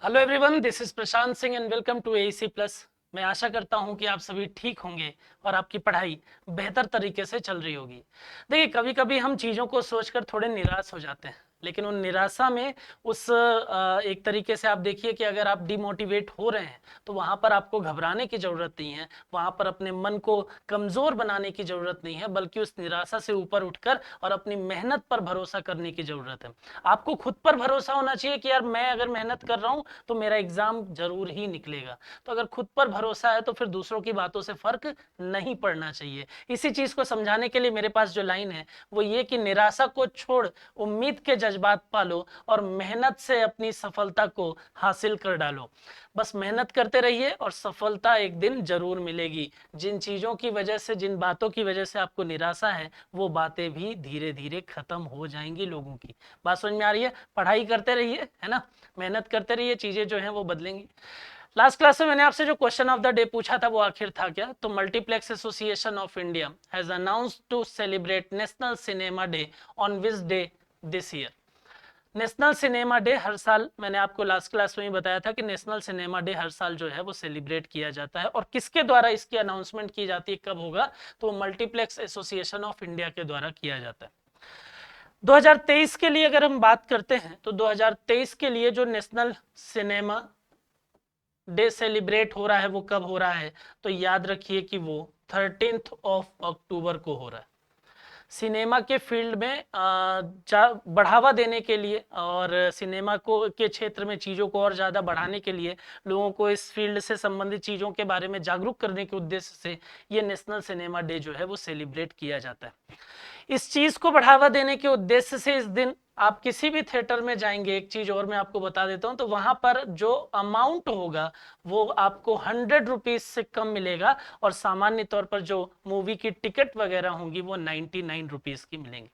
Hello everyone, this is Prashant Singh and welcome to AEC plus. मैं आशा करता हूं कि आप सभी ठीक होंगे और आपकी पढ़ाई बेहतर तरीके से चल रही होगी। देखिए, कभी कभी हम चीज़ों को सोचकर थोड़े निराश हो जाते हैं, लेकिन उन निराशा में एक तरीके से आप देखिए कि अगर आप डिमोटिवेट हो रहे हैं तो वहाँ पर आपको घबराने की ज़रूरत नहीं है, वहाँ पर अपने मन को कमज़ोर बनाने की ज़रूरत नहीं है, बल्कि उस निराशा से ऊपर उठकर और अपनी मेहनत पर भरोसा करने की ज़रूरत है। आपको खुद पर भरोसा होना चाहिए कि यार मैं अगर मेहनत कर रहा हूँ तो मेरा एग्जाम जरूर ही निकलेगा। तो अगर खुद पर भरोसा है तो फिर दूसरों की बातों से फर्क नहीं पड़ना चाहिए। इसी चीज को समझाने के लिए मेरे पास जो लाइन है वो ये कि निराशा को छोड़ उम्मीद के जज्बात पालो और मेहनत से अपनी सफलता को हासिल कर डालो। बस मेहनत करते रहिए और सफलता एक दिन जरूर मिलेगी। जिन चीजों की वजह से, जिन बातों की वजह से आपको निराशा है, वो बातें भी धीरे धीरे खत्म हो जाएंगी लोगों की। बात समझ में आ रही है? पढ़ाई करते रहिए, है ना, मेहनत करते रहिए, चीजें जो हैं वो बदलेंगी। लास्ट क्लास में मैंने आपसे जो क्वेश्चन ऑफ द डे पूछा था वो आखिर था क्या? तो multiplex association of India has announced to celebrate national cinema day on which day this year. National cinema day हर साल, मैंने आपको लास्ट क्लास में ही बताया था कि नेशनल सिनेमा डे हर साल जो है वो सेलिब्रेट किया जाता है। और किसके द्वारा इसकी अनाउंसमेंट की जाती है, कब होगा? तो मल्टीप्लेक्स एसोसिएशन ऑफ इंडिया के द्वारा किया जाता है। 2023 के लिए अगर हम बात करते हैं तो 2023 के लिए जो नेशनल सिनेमा डे सेलिब्रेट हो रहा है वो कब हो रहा है? तो याद रखिए कि वो 13 अक्टूबर को हो रहा है। सिनेमा के फील्ड में बढ़ावा देने के लिए और सिनेमा को के क्षेत्र में चीज़ों को और ज़्यादा बढ़ाने के लिए, लोगों को इस फील्ड से संबंधित चीज़ों के बारे में जागरूक करने के उद्देश्य से ये नेशनल सिनेमा डे जो है वो सेलिब्रेट किया जाता है। इस चीज को बढ़ावा देने के उद्देश्य से इस दिन आप किसी भी थिएटर में जाएंगे, एक चीज और मैं आपको बता देता हूं, तो वहां पर जो अमाउंट होगा वो आपको 100 रुपीज से कम मिलेगा और सामान्य तौर पर जो मूवी की टिकट वगैरह होंगी वो 99 रुपीज की मिलेंगी,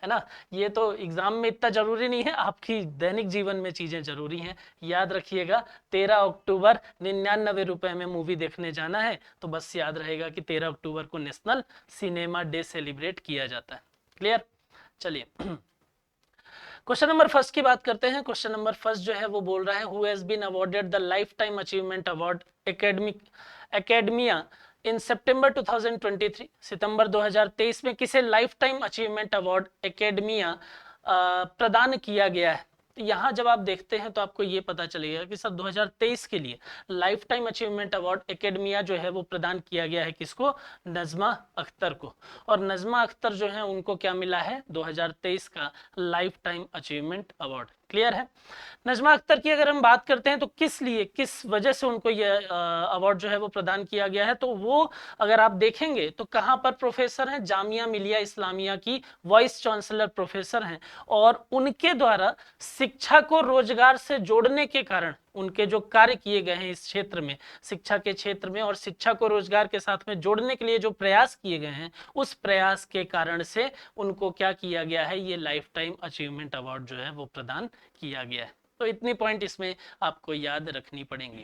है ना। ये तो एग्जाम में इतना जरूरी नहीं है, आपकी दैनिक जीवन में चीजें जरूरी हैं। याद रखिएगा, 13 अक्टूबर 99 रुपए में मूवी देखने जाना है, तो बस याद रहेगा कि 13 अक्टूबर को नेशनल सिनेमा डे सेलिब्रेट किया जाता है। क्लियर? चलिए क्वेश्चन नंबर फर्स्ट की बात करते हैं। क्वेश्चन नंबर फर्स्ट जो है वो बोल रहा है, who has been awarded the lifetime achievement award academia in September 2023। सितंबर 2023 में किसे lifetime achievement award academia प्रदान किया गया है? तो यहाँ जब आप देखते हैं तो आपको ये पता चलेगा कि सर 2023 के लिए life time achievement award academia जो है वो प्रदान किया गया है किसको? नजमा अख्तर को। और नजमा अख्तर जो है उनको क्या मिला है? 2023 का life time achievement award. Clear है? नजमा अख्तर की अगर हम बात करते हैं तो किस लिए, किस वजह से उनको यह अवार्ड जो है वो प्रदान किया गया है, तो वो अगर आप देखेंगे तो कहाँ पर प्रोफेसर हैं? जामिया मिलिया इस्लामिया की वाइस चांसलर प्रोफेसर हैं। और उनके द्वारा शिक्षा को रोजगार से जोड़ने के कारण उनके जो कार्य किए गए हैं इस क्षेत्र में, शिक्षा के क्षेत्र में, और शिक्षा को रोजगार के साथ में जोड़ने के लिए जो प्रयास किए गए हैं, उस प्रयास के कारण से उनको क्या किया गया है? ये लाइफ टाइम अचीवमेंट अवार्ड जो है वो प्रदान किया गया है। तो इतनी पॉइंट इसमें आपको याद रखनी पड़ेंगी।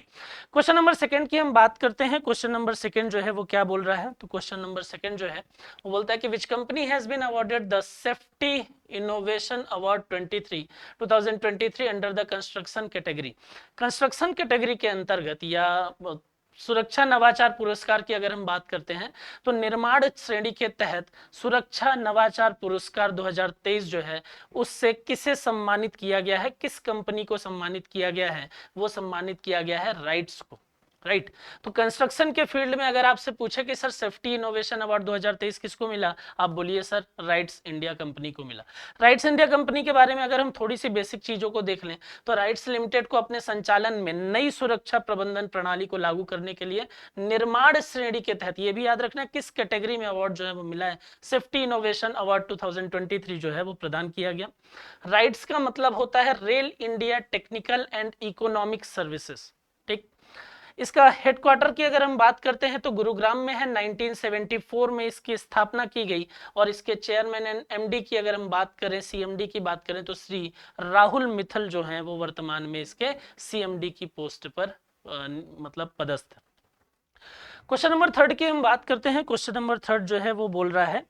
क्वेश्चन नंबर सेकंड की हम बात करते हैं। क्वेश्चन नंबर सेकंड जो है वो क्या बोल रहा है? तो क्वेश्चन नंबर सेकंड जो है वो बोलता है कि which company has been awarded the safety innovation award 2023 under the construction category. Construction category के अंतर्गत या सुरक्षा नवाचार पुरस्कार की अगर हम बात करते हैं तो निर्माण श्रेणी के तहत सुरक्षा नवाचार पुरस्कार 2023 जो है उससे किसे सम्मानित किया गया है? किस कंपनी को सम्मानित किया गया है? वो सम्मानित किया गया है राइट्स को। राइट। तो कंस्ट्रक्शन के फील्ड में अगर आपसे पूछे कि सर सेफ्टी इनोवेशन अवार्ड 2023 किसको मिला, आप बोलिए सर राइट्स इंडिया कंपनी को मिला। राइट्स इंडिया कंपनी के बारे में अगर हम थोड़ी सी बेसिक चीजों को देख लें तो राइट्स लिमिटेड को अपने संचालन में नई सुरक्षा प्रबंधन प्रणाली को लागू करने के लिए निर्माण श्रेणी के तहत, ये भी याद रखना किस कैटेगरी में अवार्ड जो है वो मिला है? सेफ्टी इनोवेशन अवार्ड 2023 जो है वो प्रदान किया गया। राइट्स का मतलब होता है rail India technical and economic services. ठीक। इसका हेडक्वार्टर की अगर हम बात करते हैं तो गुरुग्राम में है। 1974 में इसकी स्थापना की गई और इसके चेयरमैन एंड एमडी की अगर हम बात करें, सीएमडी की बात करें, तो श्री राहुल मित्तल जो हैं वो वर्तमान में इसके सीएमडी की पोस्ट पर मतलब पदस्थ है। क्वेश्चन नंबर थर्ड की हम बात करते हैं। क्वेश्चन नंबर थर्ड जो है वो बोल रहा है,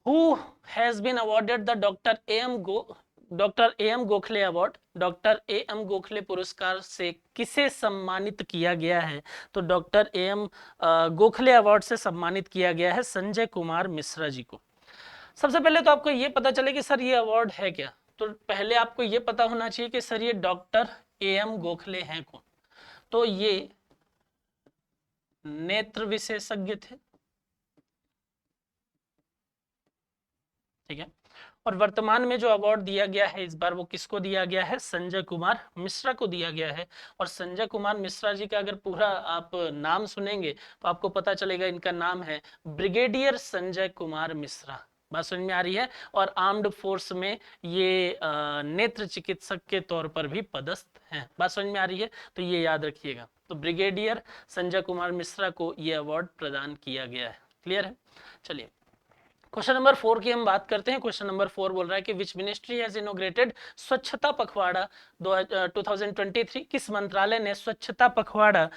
who has been awarded the doctor M doctor A M Gokhale award, doctor A M Gokhale पुरस्कार से किसे सम्मानित किया गया है? तो doctor A M Gokhale award से सम्मानित किया गया है संजय कुमार मिश्रा जी को। सबसे पहले तो आपको ये पता चले कि सर ये अवार्ड है क्या, तो पहले आपको ये पता होना चाहिए कि सर ये डॉक्टर ए एम गोखले हैं कौन। तो ये नेत्र विशेषज्ञ थे, ठीक है। और वर्तमान में जो अवार्ड दिया गया है इस बार वो किसको दिया गया है? संजय कुमार मिश्रा को दिया गया है। और संजय कुमार मिश्रा जी का अगर पूरा आप नाम सुनेंगे तो आपको पता चलेगा इनका नाम है ब्रिगेडियर संजय कुमार मिश्रा। बात समझ में आ रही है? और आर्म्ड फोर्स में ये नेत्र चिकित्सक के तौर पर भी पदस्थ हैं। बात समझ में आ रही है? तो ये याद रखिएगा। तो ब्रिगेडियर संजय कुमार मिश्रा को ये अवार्ड प्रदान किया गया है। क्लियर है? चलिए क्वेश्चन नंबर 4 की हम बात करते हैं। क्वेश्चन नंबर 4 बोल रहा है कि विच मिनिस्ट्री हैज इनॉग्रेटेड स्वच्छता पखवाड़ा 2023? किस मंत्रालय ने स्वच्छता पखवाड़ा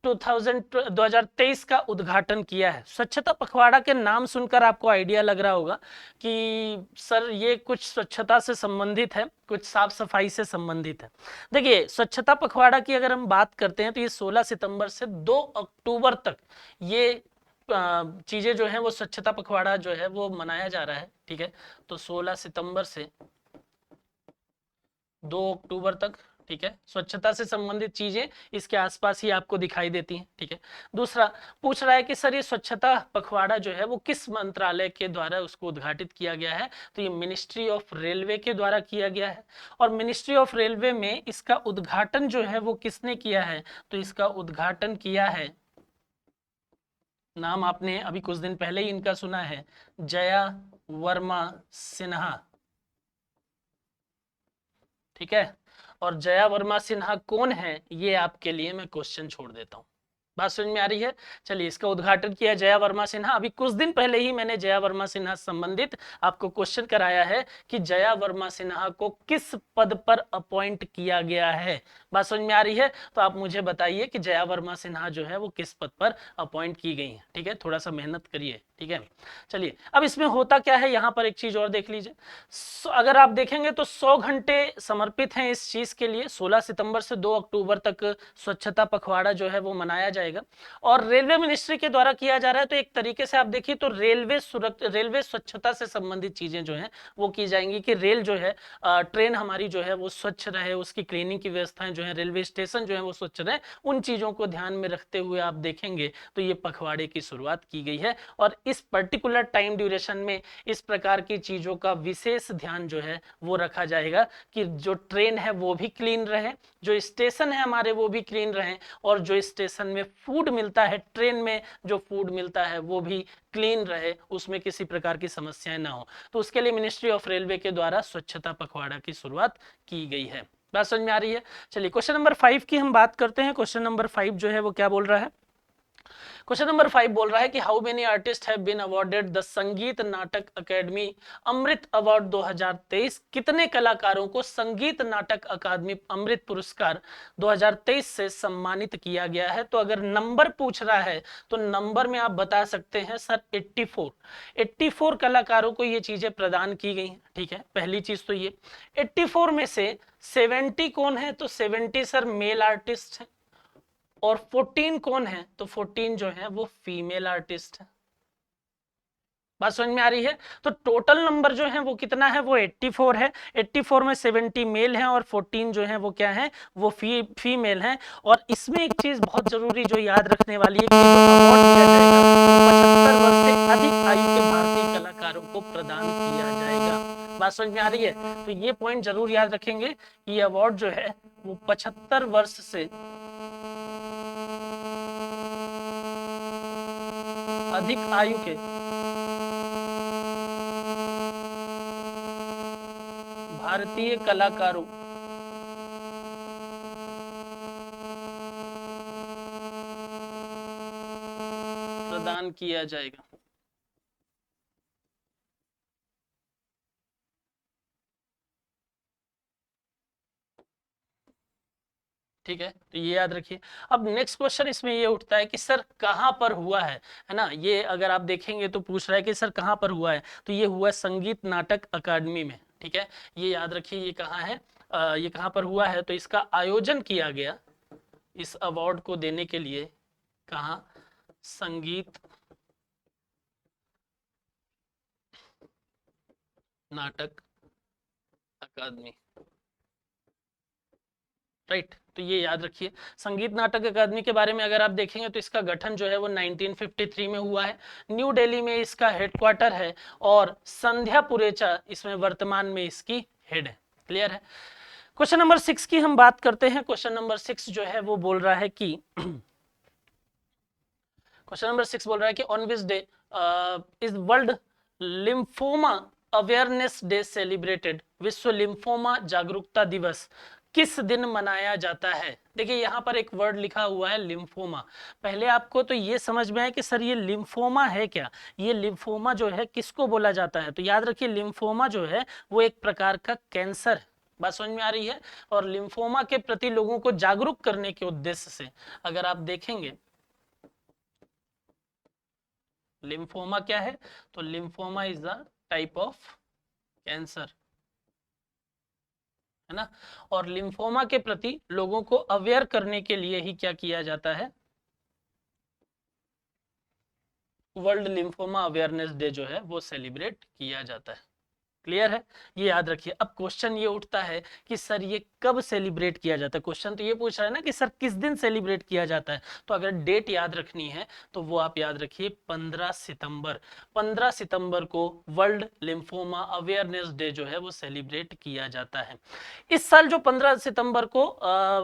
2023 का उद्घाटन किया है? स्वच्छता पखवाड़ा के नाम सुनकर आपको आइडिया लग रहा होगा कि सर ये कुछ स्वच्छता से संबंधित है, कुछ साफ सफाई से संबंधित है। देखिए स्वच्छता पखवाड़ा की अगर हम बात करते हैं तो ये 16 सितंबर से 2 अक्टूबर तक ये चीजें जो है वो स्वच्छता पखवाड़ा जो है वो मनाया जा रहा है, ठीक है। तो 16 सितंबर से 2 अक्टूबर तक, ठीक है, स्वच्छता से संबंधित चीजें इसके आसपास ही आपको दिखाई देती हैं, ठीक है। दूसरा पूछ रहा है कि सर ये स्वच्छता पखवाड़ा जो है वो किस मंत्रालय के द्वारा उसको उद्घाटित किया गया है? तो ये मिनिस्ट्री ऑफ रेलवे के द्वारा किया गया है। और मिनिस्ट्री ऑफ रेलवे में इसका उद्घाटन जो है वो किसने किया है? तो इसका उद्घाटन किया है, नाम आपने अभी कुछ दिन पहले ही इनका सुना है, जया वर्मा सिन्हा, ठीक है। और जया वर्मा सिन्हा कौन है ये आपके लिए मैं क्वेश्चन छोड़ देता हूं। बात समझ में आ रही है? चलिए इसका उद्घाटन किया जया वर्मा सिन्हा। अभी कुछ दिन पहले ही मैंने जया वर्मा सिन्हा संबंधित आपको क्वेश्चन कराया है कि जया वर्मा सिन्हा को किस पद पर अपॉइंट किया गया है। बात समझ में आ रही है? तो आप मुझे बताइए कि जया वर्मा सिन्हा जो है वो किस पद पर अपॉइंट की गई है, ठीक है। थोड़ा सा मेहनत करिए, ठीक है। चलिए अब इसमें होता क्या है, यहाँ पर एक चीज और देख लीजिए। अगर आप देखेंगे तो 100 घंटे समर्पित हैं इस चीज के लिए। 16 सितंबर से 2 अक्टूबर तक स्वच्छता पखवाड़ा जो है वो मनाया जाएगा और रेलवे मिनिस्ट्री के द्वारा किया जा रहा है। तो एक तरीके से आप देखिए तो रेलवे स्वच्छता से संबंधित चीजें जो हैं वो की जाएंगी कि रेल जो है ट्रेन हमारी जो है वो स्वच्छ रहे, उसकी क्लीनिंग की व्यवस्थाएं जो है, रेलवे स्टेशन जो है वो स्वच्छ रहे, उन चीजों को ध्यान में रखते हुए आप देखेंगे तो ये पखवाड़े की शुरुआत की गई है। और इस पर्टिकुलर टाइम ड्यूरेशन में इस प्रकार की चीजों का विशेष ध्यान जो है वो रखा जाएगा कि जो ट्रेन है वो भी क्लीन रहे, जो स्टेशन है हमारे वो भी क्लीन रहे, और जो स्टेशन में फूड मिलता है, ट्रेन में जो फूड मिलता है वो भी क्लीन रहे, उसमें किसी प्रकार की समस्याएं ना हो। तो उसके लिए मिनिस्ट्री ऑफ रेलवे के द्वारा स्वच्छता पखवाड़ा की शुरुआत की गई है। बात समझ में आ रही है? चलिए क्वेश्चन नंबर 5 की हम बात करते हैं। क्वेश्चन नंबर 5 जो है वो क्या बोल रहा है? क्वेश्चन नंबर 5 बोल रहा है कि how many artist have been awarded the Sangeet Natak academy Amrit award 2023? कितने कलाकारों को संगीत नाटक अकादमी अमृत पुरस्कार 2023 से सम्मानित किया गया है? तो अगर नंबर पूछ रहा है तो नंबर में आप बता सकते हैं सर 84 कलाकारों को ये चीजें प्रदान की गई हैं, ठीक है। पहली चीज तो ये 84 में से 70 कौन है? तो 70 सर मेल आर्टिस्ट है। और 14 कौन है? तो 14 जो है वो फीमेल आर्टिस्ट है। बात समझ में आ रही है? तो टोटल नंबर जो है वो कितना है? वो 84 है। 84 में 70 मेल हैं और 14 जो है वो क्या है? वो फीमेल हैं। और इसमें एक चीज बहुत जरूरी जो याद रखने वाली है कि जो अवार्ड दिया जाएगा 75 वर्ष से अधिक आयु के भारतीय कलाकारों को प्रदान किया जाएगा। बात समझ में आ रही है? तो ये पॉइंट जरूर याद रखेंगे कि ये अवार्ड जो है वो 75 वर्ष से अधिक आयु के भारतीय कलाकारों प्रदान किया जाएगा। ठीक है, तो ये याद रखिए। अब नेक्स्ट क्वेश्चन इसमें ये उठता है कि सर कहां पर हुआ है ना? ये अगर आप देखेंगे तो पूछ रहा है कि सर कहां पर हुआ है? तो ये हुआ संगीत नाटक अकादमी में, ठीक है, ये याद रखिए ये कहाँ है, ये कहाँ पर हुआ है, तो इसका आयोजन किया गया इस अवार्ड को देने के लिए, कहाँ, संगीत नाटक अकादमी, राइट। तो ये याद रखिए, संगीत नाटक अकादमी के बारे में अगर आप देखेंगे तो इसका गठन जो है वो 1953 में हुआ है, न्यू दिल्ली में इसका हेडक्वार्टर है, और संध्या पुरेचा इसमें वर्तमान में इसकी हेड है। क्लियर है। क्वेश्चन नंबर 6 की हम बात करते हैं। क्वेश्चन नंबर 6 जो है वो बोल रहा है कि क्वेश्चन नंबर 6 बोल रहा है कि on which day is world lymphoma awareness day celebrated, विश्व लिम्फोमा जागरूकता दिवस किस दिन मनाया जाता है। देखिए यहाँ पर एक वर्ड लिखा हुआ है लिम्फोमा। पहले आपको तो ये समझ में आए कि सर ये लिम्फोमा है क्या, ये लिम्फोमा जो है किसको बोला जाता है। तो याद रखिए लिम्फोमा जो है वो एक प्रकार का कैंसर है। बात समझ में आ रही है। और लिम्फोमा के प्रति लोगों को जागरूक करने के उद्देश्य से अगर आप देखेंगे लिम्फोमा क्या है, तो lymphoma is a type of cancer, है ना। और लिम्फोमा के प्रति लोगों को अवेयर करने के लिए ही क्या किया जाता है, वर्ल्ड लिम्फोमा अवेयरनेस डे जो है वो सेलिब्रेट किया जाता है। क्लियर है, ये याद रखिए। अब क्वेश्चन ये उठता है कि सर ये कब सेलिब्रेट किया जाता है। क्वेश्चन तो ये पूछ रहा है ना कि सर किस दिन सेलिब्रेट किया जाता है। तो अगर डेट याद रखनी है तो वो आप याद रखिए 15 सितंबर। 15 सितंबर को वर्ल्ड लिम्फोमा अवेयरनेस डे जो है वो सेलिब्रेट किया जाता है। इस साल जो 15 सितंबर को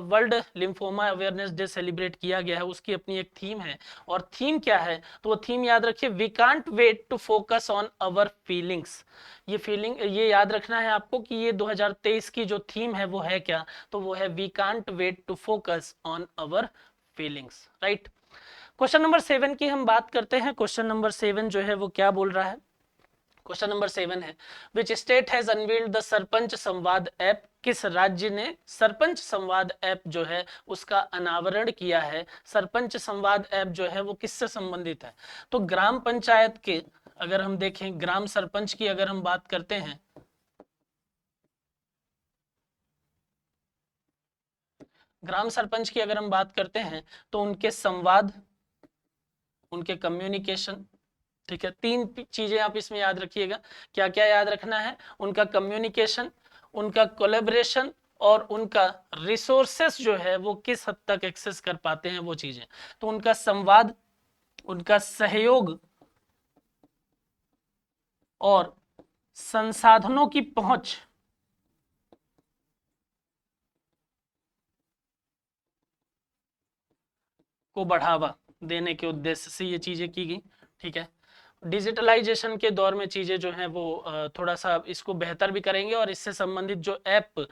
world lymphoma awareness day celebrate किया गया है उसकी अपनी एक थीम है। और थीम क्या है, तो वो थीम याद रखिए, we can't wait to focus on our feelings. ये फीलिंग ये याद रखना है आपको कि ये 2023 की जो थीम है वो है क्या, तो वो है we can't wait to focus on our feelings, right. Question number 7 की हम बात करते हैं। क्वेश्चन नंबर 7 जो है वो क्या बोल रहा है। क्वेश्चन नंबर 7 है, which state has unveiled the sarpanch संवाद ऐप। किस राज्य ने सरपंच संवाद ऐप जो है उसका अनावरण किया है। सरपंच संवाद ऐप जो है वो किससे संबंधित है, तो ग्राम पंचायत के, अगर हम देखें ग्राम सरपंच की अगर हम बात करते हैं, ग्राम सरपंच की अगर हम बात करते हैं तो उनके संवाद, उनके कम्युनिकेशन, ठीक है। तीन चीजें आप इसमें याद रखिएगा। क्या क्या याद रखना है, उनका कम्युनिकेशन, उनका कोलेबरेशन, और उनका रिसोर्सेस जो है वो किस हद तक एक्सेस कर पाते हैं वो चीजें। तो उनका संवाद, उनका सहयोग, और संसाधनों की पहुंच को बढ़ावा देने के उद्देश्य से ये चीजें की गई, ठीक है। डिजिटलाइजेशन के दौर में चीजें जो हैं वो थोड़ा सा इसको बेहतर भी करेंगे, और इससे संबंधित जो ऐप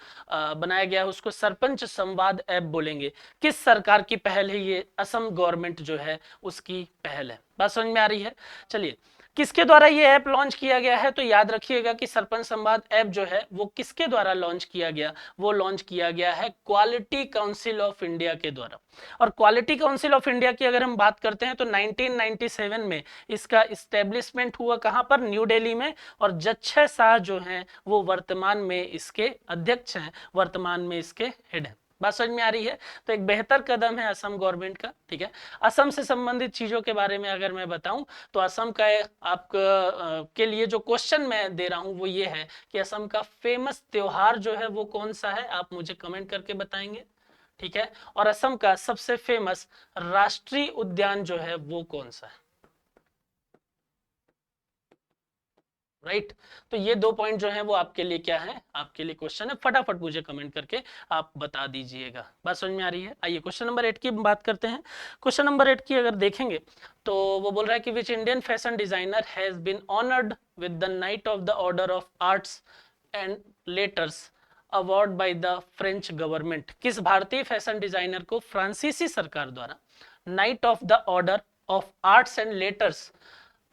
बनाया गया है उसको सरपंच संवाद ऐप बोलेंगे। किस सरकार की पहल है ये, असम गवर्नमेंट जो है उसकी पहल है। बात समझ में आ रही है। चलिए, किसके द्वारा ये ऐप लॉन्च किया गया है, तो याद रखिएगा कि सरपंच संवाद ऐप जो है वो किसके द्वारा लॉन्च किया गया, वो लॉन्च किया गया है क्वालिटी काउंसिल ऑफ इंडिया के द्वारा। और क्वालिटी काउंसिल ऑफ इंडिया की अगर हम बात करते हैं तो 1997 में इसका इस्टेब्लिशमेंट हुआ, कहां पर, न्यू दिल्ली में। और जच्छय शाह जो हैं वो वर्तमान में इसके अध्यक्ष हैं, वर्तमान में इसके हेड हैं। बात समझ में आ रही है। तो एक बेहतर कदम है असम गवर्नमेंट का, ठीक है। असम से संबंधित चीजों के बारे में अगर मैं बताऊं तो असम का आपका के लिए जो क्वेश्चन मैं दे रहा हूं वो ये है कि असम का फेमस त्योहार जो है वो कौन सा है, आप मुझे कमेंट करके बताएंगे, ठीक है। और असम का सबसे फेमस राष्ट्रीय उद्यान जो है वो कौन सा है, राइट। तो ये 2 पॉइंट जो है वो आपके लिए क्या है, आपके लिए क्वेश्चन है, फटाफट मुझे कमेंट करके आप बता दीजिएगा। बात समझ में आ रही है। आइए क्वेश्चन नंबर 8 की बात करते हैं। क्वेश्चन नंबर 8 की अगर देखेंगे तो वो बोल रहा है कि which Indian fashion designer has been honoured with the Knight of the Order of Arts and Letters award by the French government. किस भारतीय फैशन डिजाइनर को फ्रांसीसी सरकार द्वारा Knight of the Order of Arts and Letters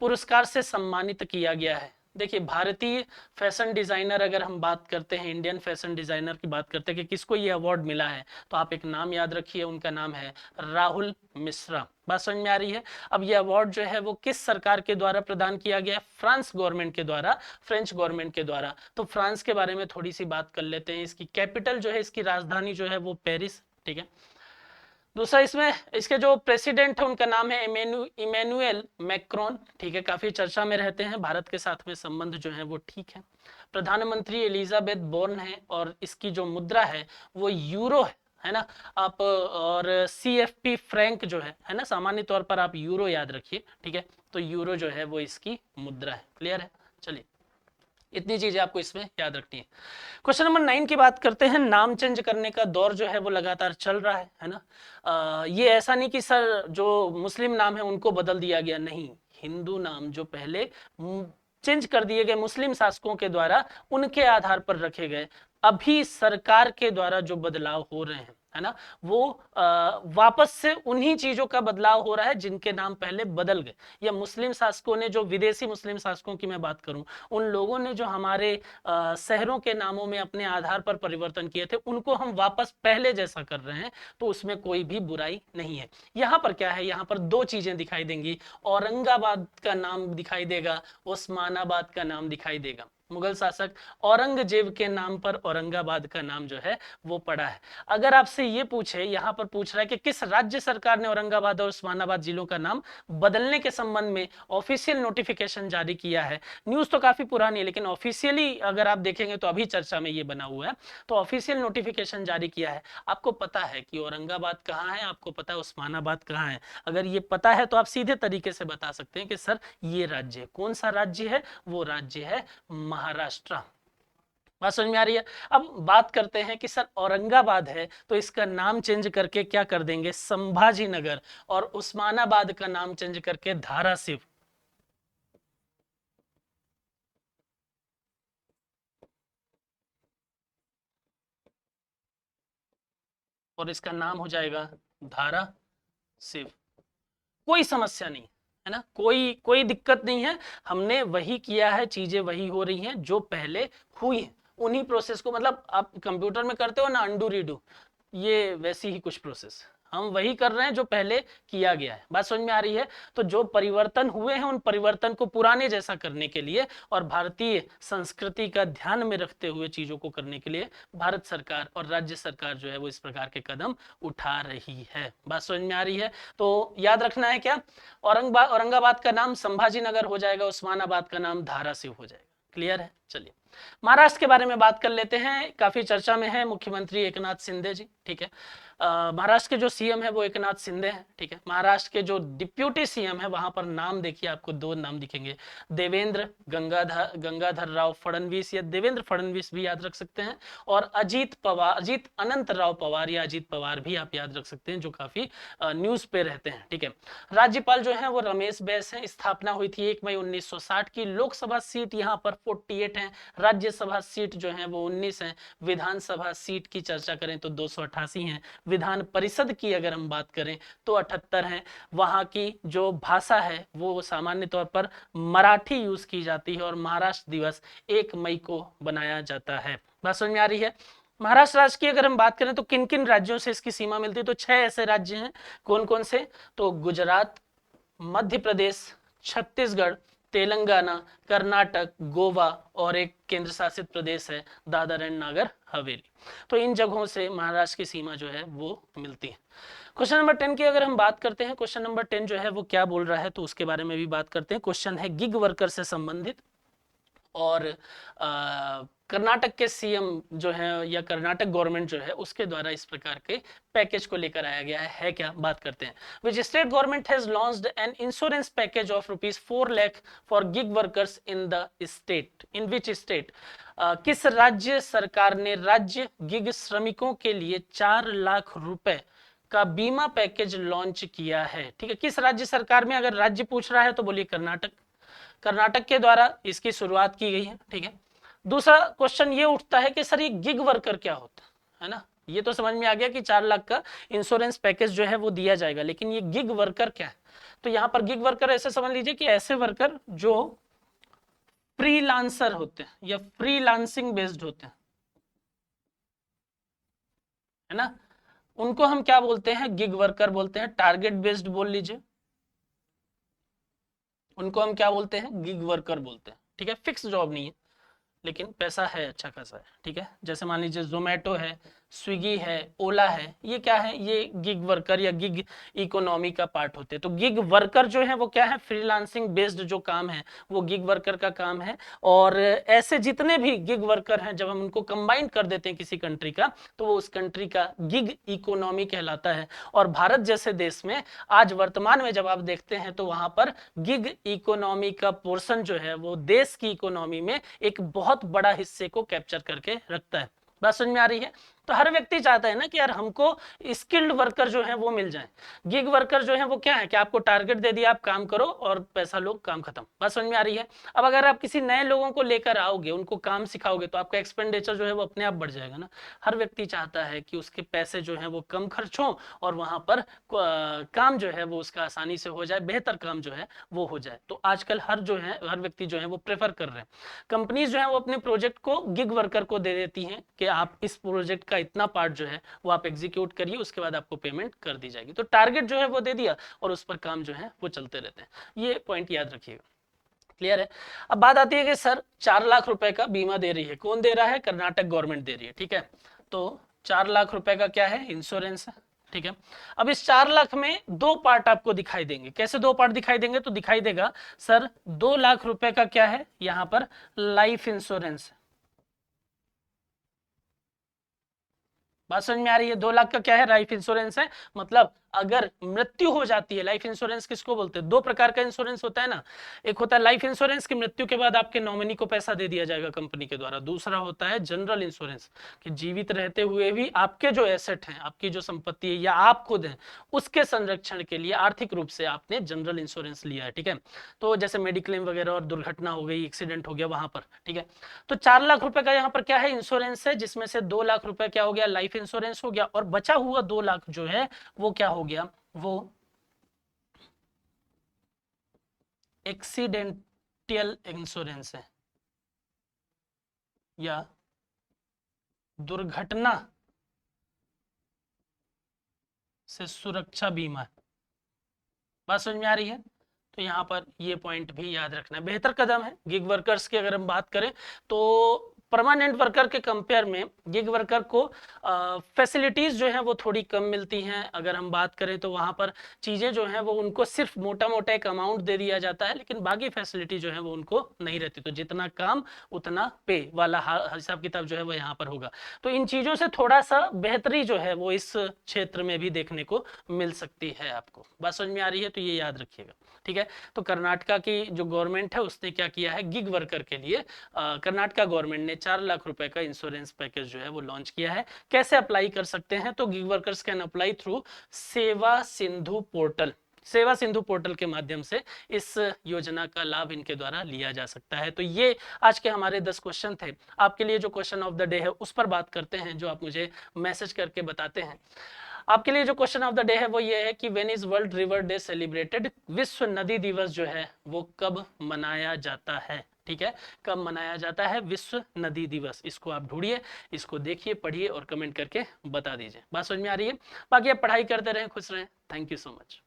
पुरस्कार से सम्मानित किया गया है। देखिए भारतीय फैशन डिजाइनर, अगर हम बात करते हैं इंडियन फैशन डिजाइनर की बात करते हैं कि किसको ये अवार्ड मिला है, तो आप एक नाम याद रखिए, उनका नाम है राहुल मिश्रा। बात समझ में आ रही है। अब ये अवार्ड जो है वो किस सरकार के द्वारा प्रदान किया गया है? फ्रांस गवर्नमेंट के द्वारा, फ्रेंच गवर्नमेंट के द्वारा। तो फ्रांस के बारे में थोड़ी सी बात कर लेते हैं। इसकी कैपिटल जो है, इसकी राजधानी जो है वो पेरिस, ठीक है। दूसरा, इसमें इसके जो प्रेसिडेंट है उनका नाम है इमैनुअल मैक्रोन, ठीक है, काफी चर्चा में रहते हैं, भारत के साथ में संबंध जो है वो ठीक है। प्रधानमंत्री एलिजाबेथ बोर्न है और इसकी जो मुद्रा है वो यूरो है ना आप, और CFP फ्रैंक जो है ना, सामान्य तौर पर आप यूरो याद रखिए, ठीक है। तो यूरो जो है वो इसकी मुद्रा है। क्लियर है? चलिए, इतनी चीजें आपको इसमें याद रखनी है। क्वेश्चन नंबर 9 की बात करते हैं। नाम चेंज करने का दौर जो है वो लगातार चल रहा है ना। ये ऐसा नहीं कि सर जो मुस्लिम नाम है उनको बदल दिया गया, नहीं, हिंदू नाम जो पहले चेंज कर दिए गए मुस्लिम शासकों के द्वारा, उनके आधार पर रखे गए। अभी सरकार के द्वारा जो बदलाव हो रहे हैं, है ना, वो वापस से उन्हीं चीजों का बदलाव हो रहा है जिनके नाम पहले बदल गए, या मुस्लिम शासकों ने, जो विदेशी मुस्लिम शासकों की मैं बात करूं, उन लोगों ने जो हमारे शहरों के नामों में अपने आधार पर परिवर्तन किए थे, उनको हम वापस पहले जैसा कर रहे हैं, तो उसमें कोई भी बुराई नहीं है। यहाँ पर क्या है, यहाँ पर दो चीजें दिखाई देंगी, औरंगाबाद का नाम दिखाई देगा, उस्मानाबाद का नाम दिखाई देगा। मुगल शासक औरंगजेब के नाम पर औरंगाबाद का नाम जो है वो पड़ा है। अगर आपसे ये पूछे, यहां पर पूछ रहा है कि किस राज्य सरकार ने औरंगाबाद और उस्मानाबाद जिलों का नाम बदलने के संबंध में ऑफिशियल नोटिफिकेशन जारी किया है। न्यूज तो काफी पुरानी है, लेकिन ऑफिशियली अगर आप देखेंगे तो अभी चर्चा में ये बना हुआ है। तो ऑफिशियल नोटिफिकेशन जारी किया है। आपको पता है कि औरंगाबाद कहाँ है, आपको पता है उस्मानाबाद कहाँ है। अगर ये पता है तो आप सीधे तरीके से बता सकते हैं कि सर ये राज्य है। कौन सा राज्य है? वो राज्य है महाराष्ट्र। बात समझ में आ रही है। अब बात करते हैं कि सर औरंगाबाद है तो इसका नाम चेंज करके क्या कर देंगे? संभाजी नगर। और उस्मानाबाद का नाम चेंज करके धाराशिव। और इसका नाम हो जाएगा धाराशिव। कोई समस्या नहीं है ना, कोई कोई दिक्कत नहीं है। हमने वही किया है, चीजें वही हो रही हैं जो पहले हुई हैं, उन्हीं प्रोसेस को, मतलब आप कंप्यूटर में करते हो ना अंडू रीडू, ये वैसी ही कुछ प्रोसेस हम वही कर रहे हैं जो पहले किया गया है। बात समझ में आ रही है। तो जो परिवर्तन हुए हैं उन परिवर्तन को पुराने जैसा करने के लिए और भारतीय संस्कृति का ध्यान में रखते हुए चीजों को करने के लिए भारत सरकार और राज्य सरकार जो है वो इस प्रकार के कदम उठा रही है। बात समझ में आ रही है। तो याद रखना है क्या? औरंगाबाद का नाम संभाजी नगर हो जाएगा, उस्मानाबाद का नाम धाराशिव हो जाएगा। क्लियर है? चलिए, महाराष्ट्र के बारे में बात कर लेते हैं। काफी चर्चा में है मुख्यमंत्री एकनाथ शिंदे जी, ठीक है। महाराष्ट्र के जो सीएम है वो एकनाथ शिंदे हैं, ठीक है। महाराष्ट्र के जो डिप्यूटी सीएम है वहां पर नाम देखिए, आपको दो नाम दिखेंगे, देवेंद्र गंगाधर राव फडणवीस, या देवेंद्र फडणवीस भी याद रख सकते हैं, और अजीत पवार, अजीत अनंत राव पवार या अजीत पवार भी आप याद रख सकते हैं, जो काफी न्यूज पे रहते हैं, ठीक है। राज्यपाल जो है वो रमेश बैस हैं। स्थापना हुई थी 1 मई 1960 की। लोकसभा सीट यहाँ पर 48 है, राज्यसभा सीट जो है वो 19 है, विधानसभा सीट की चर्चा करें तो 288 है, विधान परिषद की अगर हम बात करें तो 78 है। वहां की जो भाषा है वो सामान्य तौर पर मराठी यूज की जाती है, और महाराष्ट्र दिवस 1 मई को बनाया जाता है। बात समझ में आ रही है। महाराष्ट्र राज्य की अगर हम बात करें तो किन किन राज्यों से इसकी सीमा मिलती है, तो 6 ऐसे राज्य हैं। कौन कौन से? तो गुजरात, मध्य प्रदेश, छत्तीसगढ़, तेलंगाना, कर्नाटक, गोवा, और एक केंद्र शासित प्रदेश है दादर एंड नागर हवेली। तो इन जगहों से महाराष्ट्र की सीमा जो है वो मिलती है। क्वेश्चन नंबर 10 की अगर हम बात करते हैं, क्वेश्चन नंबर 10 जो है वो क्या बोल रहा है, तो उसके बारे में भी बात करते हैं। क्वेश्चन है गिग वर्कर से संबंधित, और कर्नाटक के सीएम जो है या कर्नाटक गवर्नमेंट जो है उसके द्वारा इस प्रकार के पैकेज को लेकर आया गया है क्या? बात करते हैं। Which state government has launched an insurance package of ₹4 lakh for gig workers in the state? In which state? किस राज्य सरकार ने राज्य गिग श्रमिकों के लिए 4 लाख रुपए का बीमा पैकेज लॉन्च किया है? ठीक है, किस राज्य सरकार में? अगर राज्य पूछ रहा है तो बोलिए कर्नाटक। कर्नाटक के द्वारा इसकी शुरुआत की गई है, ठीक है। दूसरा क्वेश्चन ये उठता है कि सर ये गिग वर्कर क्या होता है ना? ये तो समझ में आ गया कि 4 लाख का इंश्योरेंस पैकेज जो है वो दिया जाएगा, लेकिन ये गिग वर्कर क्या है? तो यहाँ पर गिग वर्कर ऐसे समझ लीजिए कि ऐसे वर्कर जो फ्रीलांसर होते हैं या फ्रीलांसिंग बेस्ड होते हैं, है ना, उनको हम क्या बोलते हैं, गिग वर्कर बोलते हैं। टारगेट बेस्ड बोल लीजिए, उनको हम क्या बोलते हैं, गिग वर्कर बोलते हैं। ठीक है, फिक्स जॉब नहीं है लेकिन पैसा है अच्छा खासा है। ठीक है, जैसे मान लीजिए जोमेटो है, स्विगी है, ओला है, ये क्या है, ये गिग वर्कर या गिग इकोनॉमी का पार्ट होते हैं। तो गिग वर्कर जो है वो क्या है, फ्रीलांसिंग बेस्ड जो काम है वो गिग वर्कर का काम है। और ऐसे जितने भी गिग वर्कर हैं जब हम उनको कंबाइन कर देते हैं किसी कंट्री का, तो वो उस कंट्री का गिग इकोनॉमी कहलाता है। और भारत जैसे देश में आज वर्तमान में जब आप देखते हैं तो वहां पर गिग इकोनॉमी का पोर्शन जो है वो देश की इकोनॉमी में एक बहुत बड़ा हिस्से को कैप्चर करके रखता है। बात समझ में आ रही है? तो हर व्यक्ति चाहता है ना कि यार हमको स्किल्ड वर्कर जो है वो मिल जाए। गिग वर्कर जो है वो क्या है कि आपको टारगेट दे दिया, आप काम करो और पैसा लो, काम खत्म। बात समझ में आ रही है? अब अगर आप किसी नए लोगों को लेकर आओगे, उनको काम सिखाओगे, तो आपका एक्सपेंडिचर जो है वो अपने आप बढ़ जाएगा ना। हर व्यक्ति चाहता है कि उसके पैसे जो है वो कम खर्च हो और वहां पर काम जो है वो उसका आसानी से हो जाए, बेहतर काम जो है वो हो जाए। तो आजकल हर व्यक्ति जो है वो प्रेफर कर रहे हैं। कंपनीज जो है वो अपने प्रोजेक्ट को गिग वर्कर को दे देती हैं कि आप इस प्रोजेक्ट का इतना पार्ट जो है वो आप एग्जीक्यूट करिए, उसके बाद आपको पेमेंट कर दी जाएगी। तो टारगेट जो है वो दे दिया और उस पर काम जो है वो चलते रहते हैं। ये पॉइंट याद रखिएगा। क्लियर है? अब बात आती है कि सर 4 लाख रुपए का बीमा दे रही है, कौन दे रहा है? कर्नाटक गवर्नमेंट दे रही है। ठीक है, तो 4 लाख रुपए का क्या है, इंश्योरेंस है। ठीक है, अब इस 4 लाख में दो पार्ट आपको दिखाई देंगे। कैसे दो पार्ट दिखाई देंगे? तो दिखाई देगा सर 2 लाख रुपए का क्या है, यहां पर लाइफ इंश्योरेंस। बात समझ में आ रही है? 2 लाख का क्या है, लाइफ इंश्योरेंस है। मतलब अगर मृत्यु हो जाती है, लाइफ इंश्योरेंस किसको बोलते हैं, दो प्रकार का इंश्योरेंस होता है ना। एक होता है लाइफ इंश्योरेंस की मृत्यु के बाद आपके नॉमिनी को पैसा दे दिया जाएगा कंपनी के द्वारा। दूसरा होता है जनरल इंश्योरेंस कि जीवित रहते हुए भी आपके जो एसेट हैं, आपकी जो संपत्ति है या आप खुद हैं, उसके संरक्षण के लिए आर्थिक रूप से आपने जनरल इंश्योरेंस लिया है। ठीक है, तो जैसे मेडिक्लेम वगैरह और दुर्घटना हो गई, एक्सीडेंट हो गया वहां पर। ठीक है, तो 4 लाख रुपए का यहाँ पर क्या है, इंश्योरेंस है, जिसमें से 2 लाख रुपए क्या हो गया, लाइफ इंश्योरेंस हो गया, और बचा हुआ 2 लाख जो है वो क्या हो गया, वो एक्सीडेंटल इंश्योरेंस है या दुर्घटना से सुरक्षा बीमा है। बात समझ में आ रही है? तो यहाँ पर ये पॉइंट भी याद रखना है। बेहतर कदम है गिग वर्कर्स की अगर हम बात करें तो परमानेंट वर्कर के कंपेयर में गिग वर्कर को फैसिलिटीज जो है वो थोड़ी कम मिलती हैं। अगर हम बात करें तो वहां पर चीजें जो हैं वो उनको सिर्फ मोटा मोटा एक अमाउंट दे दिया जाता है, लेकिन बाकी फैसिलिटी जो है वो उनको नहीं रहती। तो जितना काम उतना पे वाला हिसाब किताब जो है वो यहाँ पर होगा। तो इन चीजों से थोड़ा सा बेहतरी जो है वो इस क्षेत्र में भी देखने को मिल सकती है आपको। बात समझ में आ रही है? तो ये याद रखिएगा। ठीक है, तो कर्नाटका की जो गवर्नमेंट है उसने क्या किया है, गिग वर्कर के लिए कर्नाटका गवर्नमेंट ने 4 लाख रुपए का इंश्योरेंस पैकेज जो है वो लॉन्च किया है। कैसे अप्लाई कर सकते हैं? तो gig workers can apply through सेवा सिंधु पोर्टल। सेवा सिंधु पोर्टल के माध्यम से इस योजना का लाभ इनके द्वारा लिया जा सकता है। तो ये आज के हमारे 10 क्वेश्चन थे। आपके लिए जो क्वेश्चन ऑफ द डे है उस पर बात करते हैं, जो आप मुझे मैसेज करके बताते हैं। आपके लिए जो क्वेश्चन ऑफ द डे है वो ये है कि when is world river day celebrated? विश्व नदी दिवस जो है वो कब मनाया जाता है? ठीक है, कब मनाया जाता है विश्व नदी दिवस? इसको आप ढूंढिए, इसको देखिए, पढ़िए और कमेंट करके बता दीजिए। बात समझ में आ रही है? बाकी आप पढ़ाई करते रहें, खुश रहें। Thank you so much.